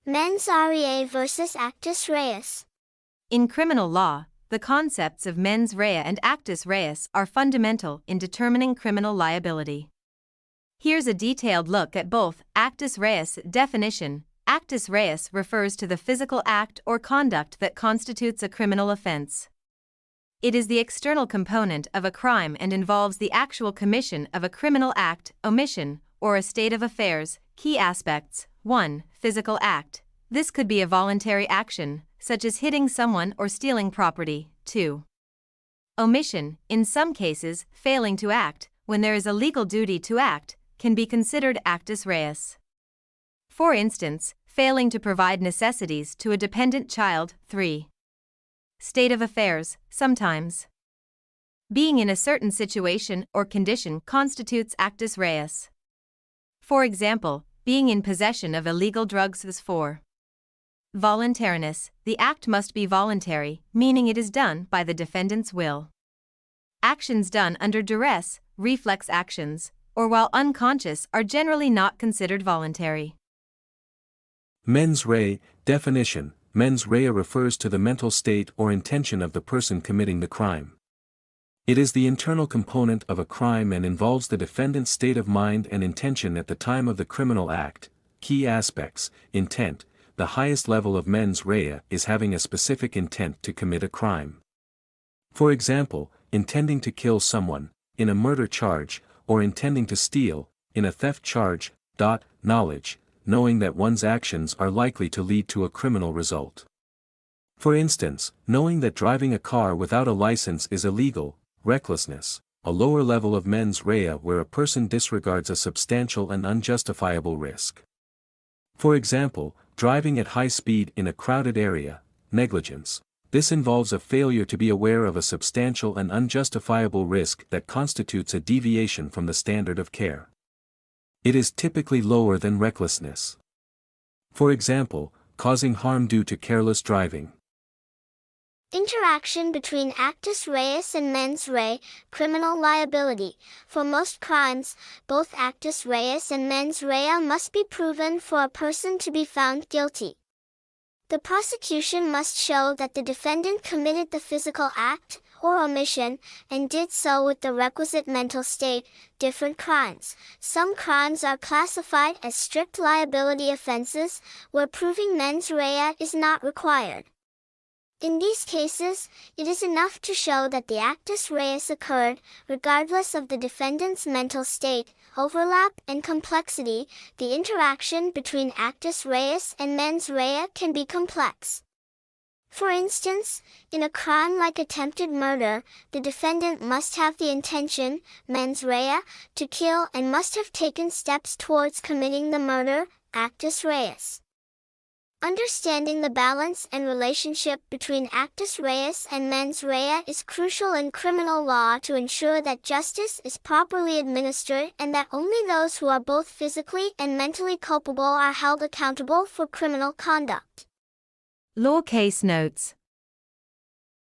MENS REA versus Actus Reus. In criminal law, the concepts of mens rea and actus reus are fundamental in determining criminal liability. Here's a detailed look at both. Actus reus definition. Actus reus refers to the physical act or conduct that constitutes a criminal offense. It is the external component of a crime and involves the actual commission of a criminal act, omission, or a state of affairs. Key aspects. 1. Physical act. This could be a voluntary action, such as hitting someone or stealing property. 2. Omission. In some cases, failing to act, when there is a legal duty to act, can be considered actus reus. For instance, failing to provide necessities to a dependent child. 3. State of affairs. Sometimes being in a certain situation or condition constitutes actus reus. For example, being in possession of illegal drugs. 4. Voluntariness. The act must be voluntary, meaning it is done by the defendant's will. Actions done under duress, reflex actions, or while unconscious are generally not considered voluntary. Mens rea definition. Mens rea refers to the mental state or intention of the person committing the crime. It is the internal component of a crime and involves the defendant's state of mind and intention at the time of the criminal act. Key aspects. Intent. The highest level of mens rea is having a specific intent to commit a crime. For example, intending to kill someone, in a murder charge, or intending to steal, in a theft charge. Knowledge. Knowing that one's actions are likely to lead to a criminal result. For instance, knowing that driving a car without a license is illegal. Recklessness. A lower level of mens rea where a person disregards a substantial and unjustifiable risk. For example, driving at high speed in a crowded area. Negligence. This involves a failure to be aware of a substantial and unjustifiable risk that constitutes a deviation from the standard of care. It is typically lower than recklessness. For example, causing harm due to careless driving. Interaction between actus reus and mens rea, criminal liability. For most crimes, both actus reus and mens rea must be proven for a person to be found guilty. The prosecution must show that the defendant committed the physical act, or omission, and did so with the requisite mental state. Different crimes. Some crimes are classified as strict liability offenses, where proving mens rea is not required. In these cases, it is enough to show that the actus reus occurred, regardless of the defendant's mental state, overlap, and complexity. The interaction between actus reus and mens rea can be complex. For instance, in a crime like attempted murder, the defendant must have the intention, mens rea, to kill and must have taken steps towards committing the murder, actus reus. Understanding the balance and relationship between actus reus and mens rea is crucial in criminal law to ensure that justice is properly administered and that only those who are both physically and mentally culpable are held accountable for criminal conduct. Law case notes.